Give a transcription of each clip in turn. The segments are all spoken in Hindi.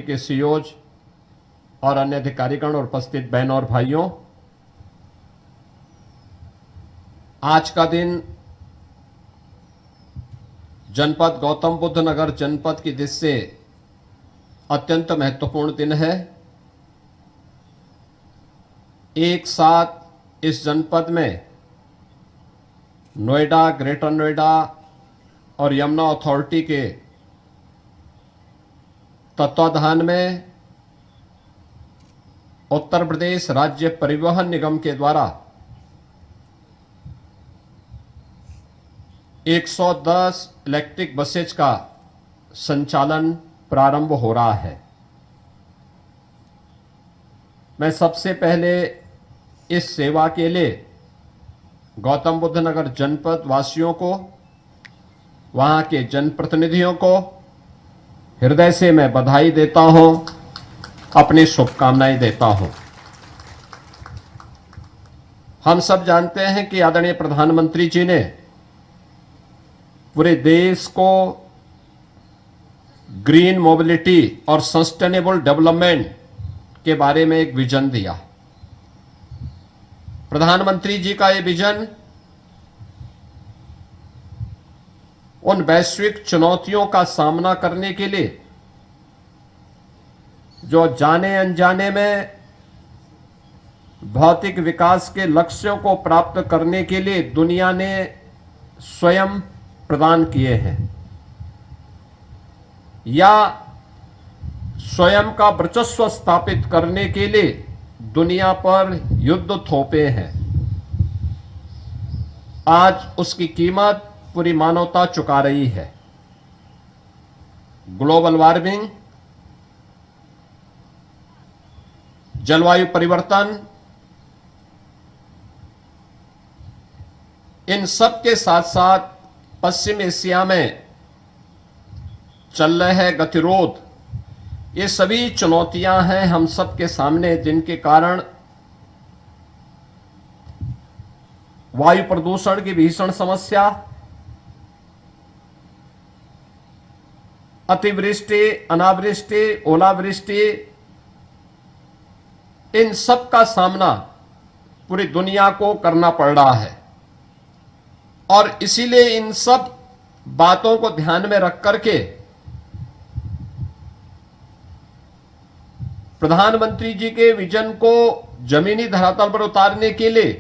के सीईओज और अन्य अधिकारीगण और उपस्थित बहनों और भाइयों, आज का दिन जनपद गौतम बुद्ध नगर जनपद की दृष्टि से अत्यंत महत्वपूर्ण दिन है। एक साथ इस जनपद में नोएडा, ग्रेटर नोएडा और यमुना अथॉरिटी के तत्वाधान में उत्तर प्रदेश राज्य परिवहन निगम के द्वारा 110 इलेक्ट्रिक बसेज का संचालन प्रारंभ हो रहा है। मैं सबसे पहले इस सेवा के लिए गौतम बुद्ध नगर जनपद वासियों को, वहां के जनप्रतिनिधियों को हृदय से मैं बधाई देता हूं, अपनी शुभकामनाएं देता हूं। हम सब जानते हैं कि आदरणीय प्रधानमंत्री जी ने पूरे देश को ग्रीन मोबिलिटी और सस्टेनेबल डेवलपमेंट के बारे में एक विजन दिया। प्रधानमंत्री जी का यह विजन उन वैश्विक चुनौतियों का सामना करने के लिए जो जाने अनजाने में भौतिक विकास के लक्ष्यों को प्राप्त करने के लिए दुनिया ने स्वयं प्रदान किए हैं या स्वयं का वर्चस्व स्थापित करने के लिए दुनिया पर युद्ध थोपे हैं। आज उसकी कीमत पूरी मानवता चुका रही है। ग्लोबल वार्मिंग, जलवायु परिवर्तन, इन सब के साथ साथ पश्चिम एशिया में चल रहे गतिरोध, ये सभी चुनौतियां हैं हम सब के सामने, जिनके कारण वायु प्रदूषण की भीषण समस्या, अतिवृष्टि, अनावृष्टि, ओलावृष्टि, इन सब का सामना पूरी दुनिया को करना पड़ रहा है। और इसीलिए इन सब बातों को ध्यान में रख करके प्रधानमंत्री जी के विजन को जमीनी धरातल पर उतारने के लिए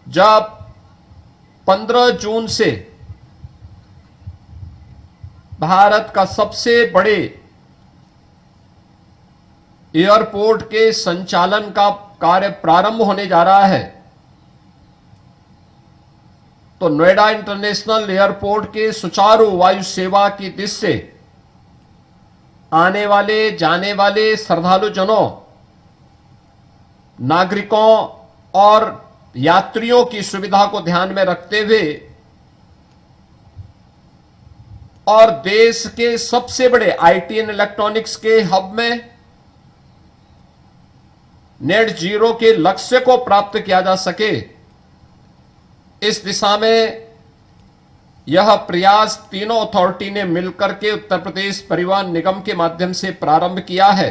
जब 15 जून से भारत का सबसे बड़े एयरपोर्ट के संचालन का कार्य प्रारंभ होने जा रहा है, तो नोएडा इंटरनेशनल एयरपोर्ट के सुचारू वायु सेवा की दृष्टि से आने वाले जाने वाले श्रद्धालु जनों, नागरिकों और यात्रियों की सुविधा को ध्यान में रखते हुए और देश के सबसे बड़े आईटी एंड इलेक्ट्रॉनिक्स के हब में नेट जीरो के लक्ष्य को प्राप्त किया जा सके, इस दिशा में यह प्रयास तीनों अथॉरिटी ने मिलकर के उत्तर प्रदेश परिवहन निगम के माध्यम से प्रारंभ किया है।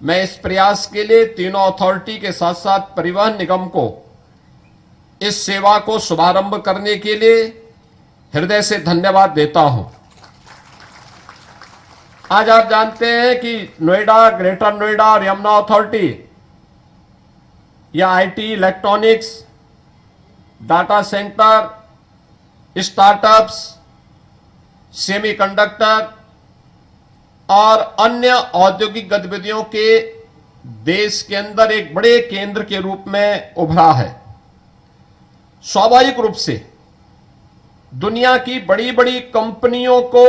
मैं इस प्रयास के लिए तीनों अथॉरिटी के साथ साथ परिवहन निगम को इस सेवा को शुभारंभ करने के लिए हृदय से धन्यवाद देता हूं। आज आप जानते हैं कि नोएडा, ग्रेटर नोएडा और यमुना अथॉरिटी या IT, electronics, data centre, startups, semiconductor और अन्य औद्योगिक गतिविधियों के देश के अंदर एक बड़े केंद्र के रूप में उभरा है। स्वाभाविक रूप से दुनिया की बड़ी बड़ी कंपनियों को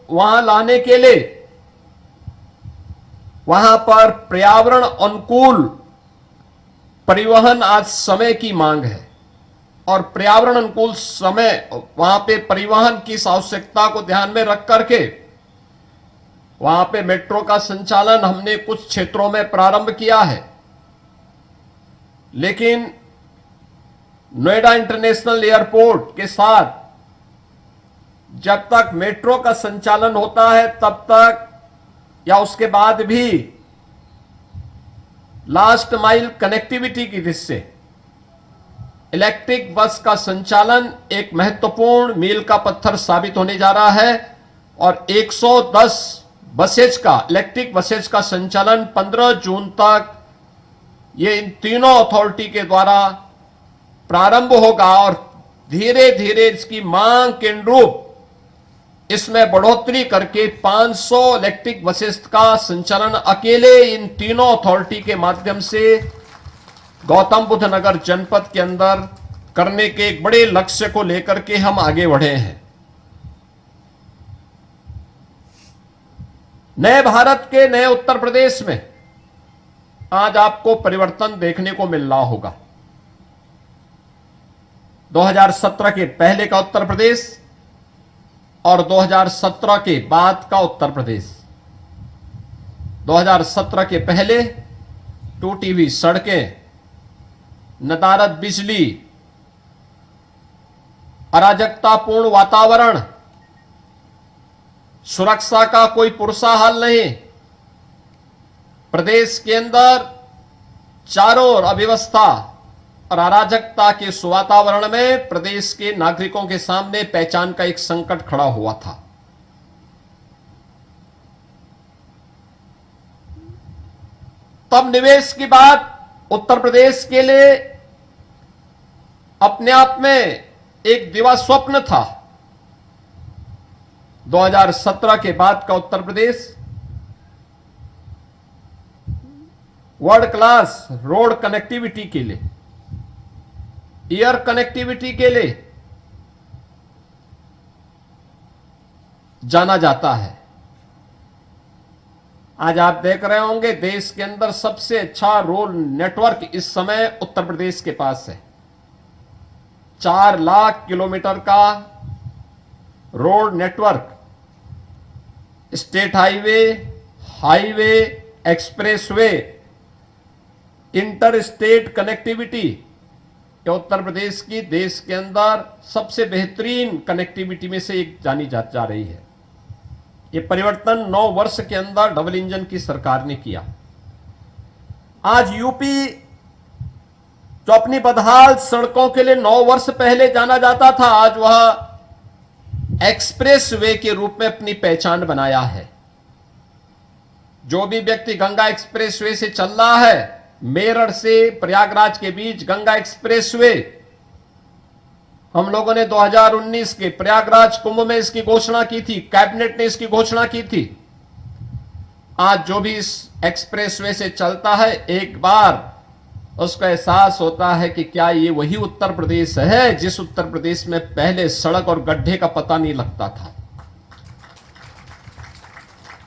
वहां लाने के लिए वहां पर पर्यावरण अनुकूल परिवहन आज समय की मांग है और पर्यावरण अनुकूल समय वहां पे परिवहन की आवश्यकता को ध्यान में रख करके वहां पे मेट्रो का संचालन हमने कुछ क्षेत्रों में प्रारंभ किया है। लेकिन नोएडा इंटरनेशनल एयरपोर्ट के साथ जब तक मेट्रो का संचालन होता है तब तक या उसके बाद भी लास्ट माइल कनेक्टिविटी की दृष्टि से इलेक्ट्रिक बस का संचालन एक महत्वपूर्ण मील का पत्थर साबित होने जा रहा है और 110 बसेज का इलेक्ट्रिक बसेज का संचालन 15 जून तक ये इन तीनों अथॉरिटी के द्वारा प्रारंभ होगा और धीरे धीरे इसकी मांग के अनुरूप इसमें बढ़ोतरी करके 500 इलेक्ट्रिक बसेस का संचालन अकेले इन तीनों अथॉरिटी के माध्यम से गौतम बुद्ध नगर जनपद के अंदर करने के एक बड़े लक्ष्य को लेकर के हम आगे बढ़े हैं। नए भारत के नए उत्तर प्रदेश में आज आपको परिवर्तन देखने को मिल रहा होगा। 2017 के पहले का उत्तर प्रदेश और 2017 के बाद का उत्तर प्रदेश। 2017 के पहले टूटी हुई सड़कें, नदारद बिजली, अराजकतापूर्ण वातावरण, सुरक्षा का कोई पुरसा हाल नहीं, प्रदेश के अंदर चारों ओर अव्यवस्था और अराजकता के इस वातावरण में प्रदेश के नागरिकों के सामने पहचान का एक संकट खड़ा हुआ था। तब निवेश की बात उत्तर प्रदेश के लिए अपने आप में एक दिवा स्वप्न था। 2017 के बाद का Uttar Pradesh world class road connectivity के लिए, एयर कनेक्टिविटी के लिए जाना जाता है। आज आप देख रहे होंगे देश के अंदर सबसे अच्छा रोड नेटवर्क इस समय उत्तर प्रदेश के पास है। 4 लाख किलोमीटर का road network, state highway, highway, expressway, inter state connectivity, ये उत्तर प्रदेश की देश के अंदर सबसे बेहतरीन कनेक्टिविटी में से एक जानी जा रही है। ये परिवर्तन 9 वर्ष के अंदर डबल इंजन की सरकार ने किया। आज यूपी जो अपनी बदहाल सड़कों के लिए 9 वर्ष पहले जाना जाता था, आज वह एक्सप्रेस वे के रूप में अपनी पहचान बनाया है। जो भी व्यक्ति गंगा एक्सप्रेस वे से चल रहा है, मेरठ से प्रयागराज के बीच गंगा एक्सप्रेसवे, हम लोगों ने 2019 के प्रयागराज कुंभ में इसकी घोषणा की थी, कैबिनेट ने इसकी घोषणा की थी। आज जो भी इस एक्सप्रेसवे से चलता है, एक बार उसको एहसास होता है कि क्या ये वही उत्तर प्रदेश है जिस उत्तर प्रदेश में पहले सड़क और गड्ढे का पता नहीं लगता था।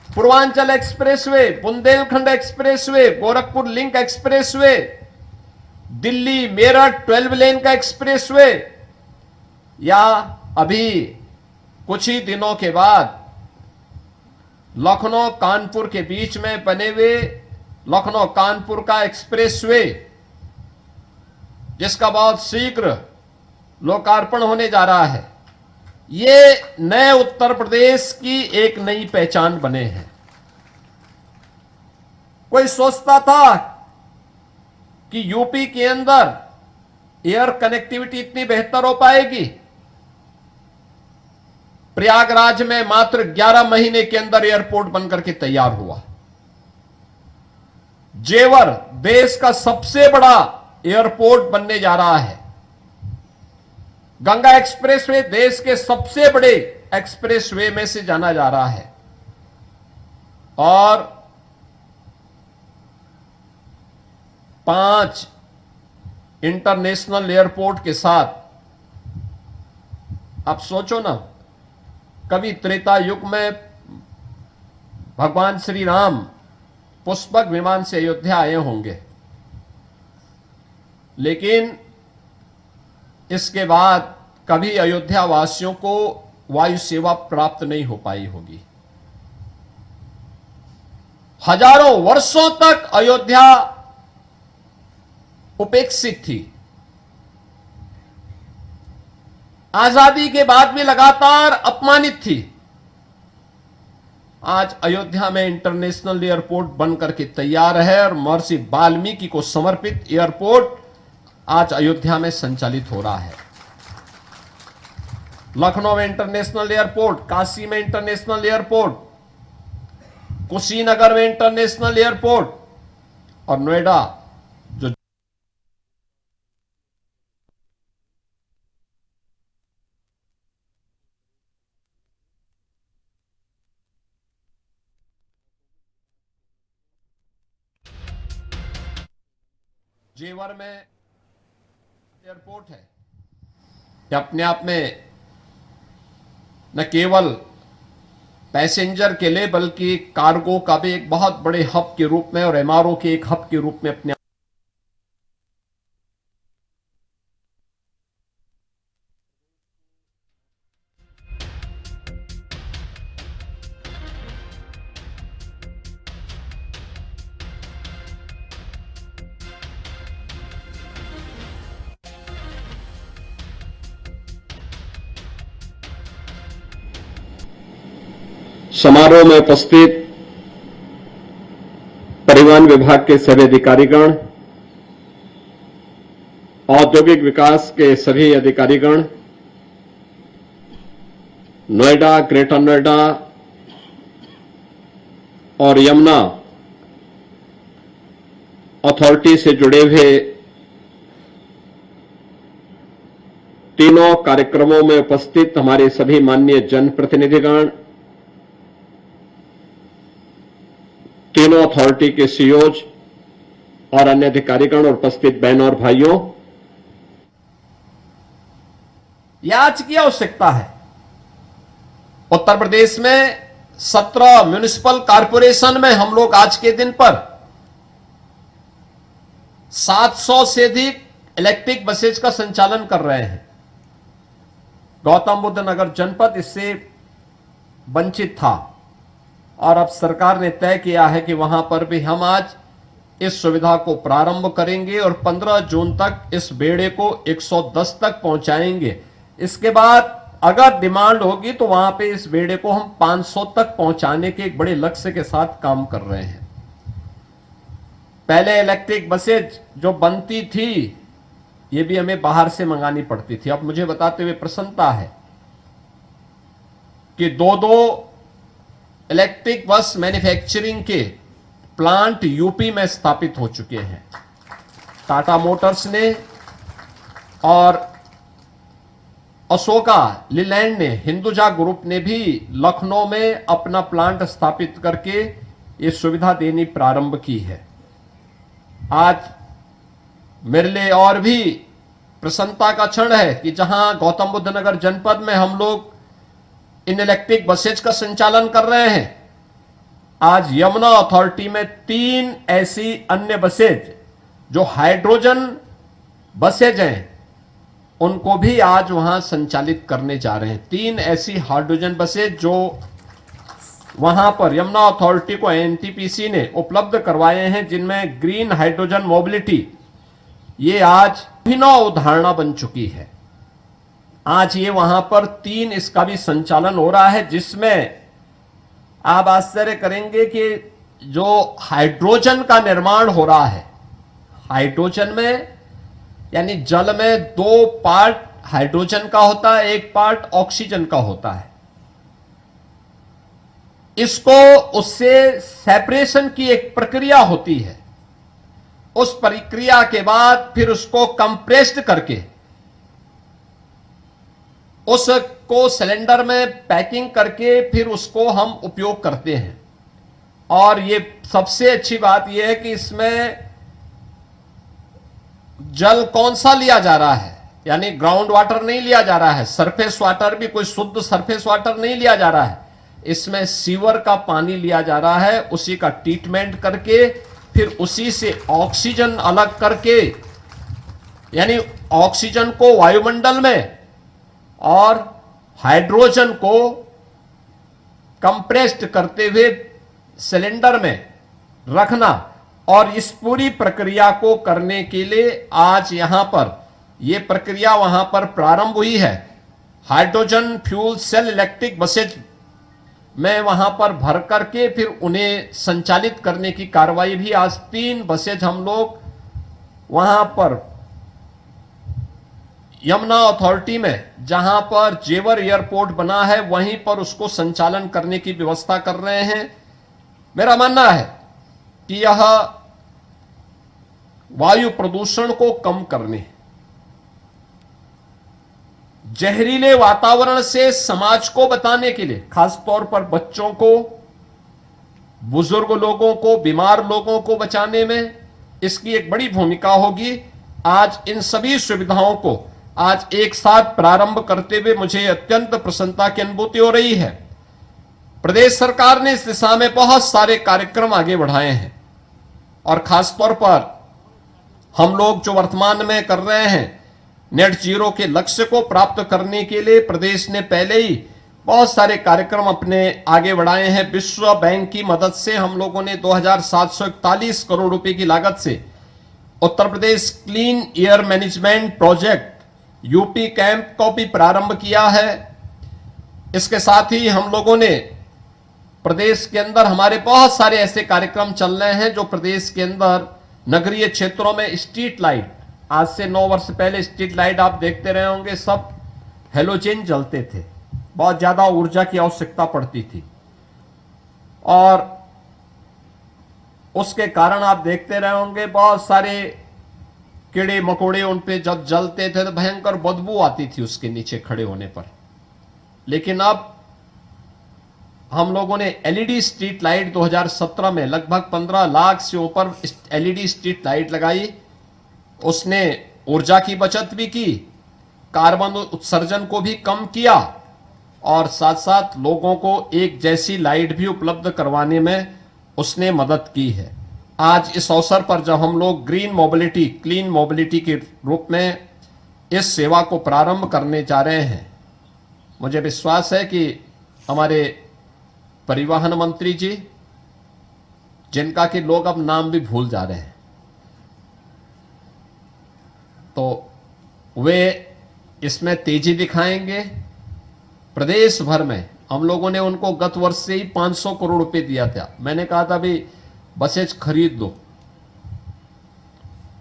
Purvanchal expressway, Bundelkhand expressway, Gorakhpur link expressway, Delhi Meerut 12 लेन का एक्सप्रेसवे, या अभी कुछ ही दिनों के बाद लखनऊ कानपुर के बीच में बने हुए लखनऊ कानपुर का एक्सप्रेसवे, जिसका बहुत शीघ्र लोकार्पण होने जा रहा है। ये नए उत्तर प्रदेश की एक नई पहचान बने हैं। कोई सोचता था कि यूपी के अंदर एयर कनेक्टिविटी इतनी बेहतर हो पाएगी? प्रयागराज में मात्र 11 महीने के अंदर एयरपोर्ट बनकर के तैयार हुआ। जेवर देश का सबसे बड़ा एयरपोर्ट बनने जा रहा है। गंगा एक्सप्रेसवे देश के सबसे बड़े एक्सप्रेसवे में से जाना जा रहा है और 5 इंटरनेशनल एयरपोर्ट के साथ। आप सोचो ना, कभी त्रेता युग में भगवान श्री राम पुष्पक विमान से अयोध्या आए होंगे, लेकिन इसके बाद कभी अयोध्या वासियों को वायु सेवा प्राप्त नहीं हो पाई होगी। हजारों वर्षों तक अयोध्या उपेक्षित थी। आजादी के बाद भी लगातार अपमानित थी। आज अयोध्या में इंटरनेशनल एयरपोर्ट बन करके तैयार है और महर्षि वाल्मीकि को समर्पित एयरपोर्ट आज अयोध्या में संचालित हो रहा है। लखनऊ में इंटरनेशनल एयरपोर्ट, काशी में इंटरनेशनल एयरपोर्ट, कुशीनगर में इंटरनेशनल एयरपोर्ट और नोएडा जो जेवर में एयरपोर्ट है, ये अपने आप में न केवल पैसेंजर के लिए बल्कि कार्गो का भी एक बहुत बड़े हब के रूप में और एमआरओ के एक हब के रूप में अपने समारोह में उपस्थित परिवहन विभाग के सभी अधिकारीगण, औद्योगिक विकास के सभी अधिकारीगण, नोएडा, ग्रेटर नोएडा और यमुना अथॉरिटी से जुड़े हुए तीनों कार्यक्रमों में उपस्थित हमारे सभी माननीय जनप्रतिनिधिगण, तीनों अथॉरिटी के सीईओज और अन्य अधिकारीगण और उपस्थित बहनों और भाइयों, यह आज की आवश्यकता है। उत्तर प्रदेश में 17 म्युनिसिपल कॉरपोरेशन में हम लोग आज के दिन पर 700 से अधिक इलेक्ट्रिक बसेज का संचालन कर रहे हैं। गौतम बुद्ध नगर जनपद इससे वंचित था और अब सरकार ने तय किया है कि वहां पर भी हम आज इस सुविधा को प्रारंभ करेंगे और 15 जून तक इस बेड़े को 110 तक पहुंचाएंगे। इसके बाद अगर डिमांड होगी तो वहां पे इस बेड़े को हम 500 तक पहुंचाने के एक बड़े लक्ष्य के साथ काम कर रहे हैं। पहले इलेक्ट्रिक बसेज जो बनती थी ये भी हमें बाहर से मंगानी पड़ती थी। अब मुझे बताते हुए प्रसन्नता है कि दो इलेक्ट्रिक बस मैन्युफैक्चरिंग के प्लांट यूपी में स्थापित हो चुके हैं। टाटा मोटर्स ने और अशोका लीलैंड ने, हिंदुजा ग्रुप ने भी लखनऊ में अपना प्लांट स्थापित करके ये सुविधा देनी प्रारंभ की है। आज मेरे लिए और भी प्रसन्नता का क्षण है कि जहां गौतम बुद्ध नगर जनपद में हम लोग इन इलेक्ट्रिक बसेज का संचालन कर रहे हैं, आज यमुना अथॉरिटी में 3 ऐसी अन्य बसेज जो हाइड्रोजन बसेज हैं उनको भी आज वहां संचालित करने जा रहे हैं। 3 ऐसी हाइड्रोजन बसेज जो वहां पर यमुना अथॉरिटी को एनटीपीसी ने उपलब्ध करवाए हैं, जिनमें ग्रीन हाइड्रोजन मोबिलिटी ये आज अभिनव उदाहरण बन चुकी है। आज ये वहां पर 3 इसका भी संचालन हो रहा है, जिसमें आप आश्चर्य करेंगे कि जो हाइड्रोजन का निर्माण हो रहा है, हाइड्रोजन में यानी जल में 2 पार्ट हाइड्रोजन का होता है, 1 पार्ट ऑक्सीजन का होता है। इसको उससे सेपरेशन की एक प्रक्रिया होती है। उस प्रक्रिया के बाद फिर उसको कंप्रेस्ड करके उसको सिलेंडर में पैकिंग करके फिर उसको हम उपयोग करते हैं। और ये सबसे अच्छी बात यह है कि इसमें जल कौन सा लिया जा रहा है, यानी ग्राउंड वाटर नहीं लिया जा रहा है, सरफेस वाटर भी कोई शुद्ध सरफेस वाटर नहीं लिया जा रहा है। इसमें सीवर का पानी लिया जा रहा है, उसी का ट्रीटमेंट करके फिर उसी से ऑक्सीजन अलग करके, यानी ऑक्सीजन को वायुमंडल में और हाइड्रोजन को कंप्रेस्ड करते हुए सिलेंडर में रखना। और इस पूरी प्रक्रिया को करने के लिए आज यहां पर यह प्रक्रिया वहां पर प्रारंभ हुई है hydrogen fuel cell electric buses में वहां पर भर करके फिर उन्हें संचालित करने की कार्रवाई भी आज 3 बसेज हम लोग वहां पर यमुना अथॉरिटी में, जहां पर जेवर एयरपोर्ट बना है, वहीं पर उसको संचालन करने की व्यवस्था कर रहे हैं। मेरा मानना है कि यह वायु प्रदूषण को कम करने, जहरीले वातावरण से समाज को बचाने के लिए, खासतौर पर बच्चों को, बुजुर्ग लोगों को, बीमार लोगों को बचाने में इसकी एक बड़ी भूमिका होगी। आज इन सभी सुविधाओं को आज एक साथ प्रारंभ करते हुए मुझे अत्यंत प्रसन्नता की अनुभूति हो रही है। प्रदेश सरकार ने इस दिशा में बहुत सारे कार्यक्रम आगे बढ़ाए हैं और खासतौर पर हम लोग जो वर्तमान में कर रहे हैं, नेट जीरो के लक्ष्य को प्राप्त करने के लिए प्रदेश ने पहले ही बहुत सारे कार्यक्रम अपने आगे बढ़ाए हैं। विश्व बैंक की मदद से हम लोगों ने 2741 करोड़ रुपए की लागत से Uttar Pradesh clean air management project UP camp को भी प्रारंभ किया है। इसके साथ ही हम लोगों ने प्रदेश के अंदर हमारे बहुत सारे ऐसे कार्यक्रम चल रहे हैं जो प्रदेश के अंदर नगरीय क्षेत्रों में स्ट्रीट लाइट, आज से 9 वर्ष पहले स्ट्रीट लाइट आप देखते रहे होंगे, सब हेलोजन जलते थे, बहुत ज्यादा ऊर्जा की आवश्यकता पड़ती थी और उसके कारण आप देखते रहे होंगे बहुत सारे कीड़े मकोड़े उन पे जब जलते थे तो भयंकर बदबू आती थी उसके नीचे खड़े होने पर। लेकिन अब हम लोगों ने एलईडी स्ट्रीट लाइट 2017 में लगभग 15 लाख से ऊपर एलईडी स्ट्रीट लाइट लगाई। उसने ऊर्जा की बचत भी की, कार्बन उत्सर्जन को भी कम किया और साथ साथ लोगों को एक जैसी लाइट भी उपलब्ध करवाने में उसने मदद की है। आज इस अवसर पर जब हम लोग ग्रीन मोबिलिटी, क्लीन मोबिलिटी के रूप में इस सेवा को प्रारंभ करने जा रहे हैं, मुझे विश्वास है कि हमारे परिवहन मंत्री जी, जिनका कि लोग अब नाम भी भूल जा रहे हैं, तो वे इसमें तेजी दिखाएंगे। प्रदेश भर में हम लोगों ने उनको गत वर्ष से ही 500 करोड़ रुपए दिया था। मैंने कहा था भी बसेज खरीद दो,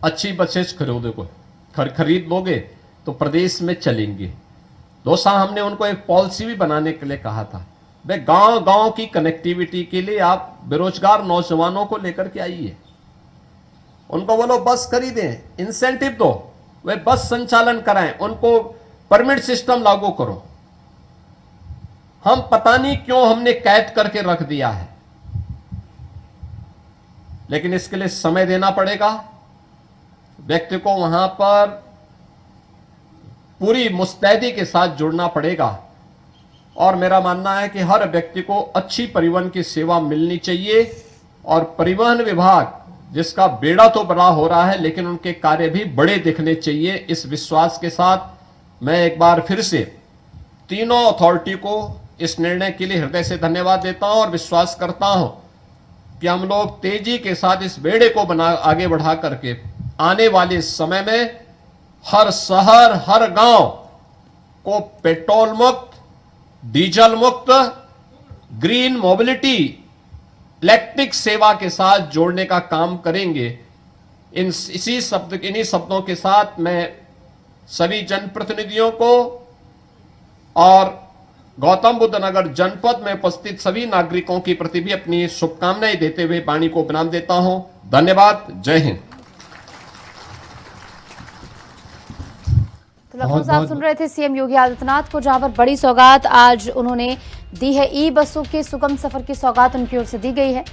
अच्छी बसेज खरीद लोगे तो प्रदेश में चलेंगे। दोस्तों, हमने उनको एक पॉलिसी भी बनाने के लिए कहा था, वे गांव-गांव की कनेक्टिविटी के लिए आप बेरोजगार नौजवानों को लेकर के आइए, उनको बोलो बस खरीदें, इंसेंटिव दो, वे बस संचालन कराएं, उनको परमिट सिस्टम लागू करो। हम पता नहीं क्यों हमने कैद करके रख दिया है, लेकिन इसके लिए समय देना पड़ेगा। व्यक्ति को वहां पर पूरी मुस्तैदी के साथ जुड़ना पड़ेगा और मेरा मानना है कि हर व्यक्ति को अच्छी परिवहन की सेवा मिलनी चाहिए और परिवहन विभाग, जिसका बेड़ा तो बड़ा हो रहा है लेकिन उनके कार्य भी बड़े दिखने चाहिए। इस विश्वास के साथ मैं एक बार फिर से तीनों अथॉरिटी को इस निर्णय के लिए हृदय से धन्यवाद देता हूं और विश्वास करता हूं कि हम लोग तेजी के साथ इस बेड़े को आगे बढ़ा करके आने वाले समय में हर शहर, हर गांव को पेट्रोल मुक्त, डीजल मुक्त, ग्रीन मोबिलिटी, इलेक्ट्रिक सेवा के साथ जोड़ने का काम करेंगे। इन्हीं शब्दों के साथ मैं सभी जनप्रतिनिधियों को और गौतम बुद्ध नगर जनपद में उपस्थित सभी नागरिकों के प्रति भी अपनी शुभकामनाएं देते हुए वाणी को विराम देता हूं। धन्यवाद। जय हिंद। तो लखनऊ से आप सुन रहे थे सीएम योगी आदित्यनाथ को, जहां पर बड़ी सौगात आज उन्होंने दी है। ई बसों के सुगम सफर की सौगात उनकी ओर से दी गई है।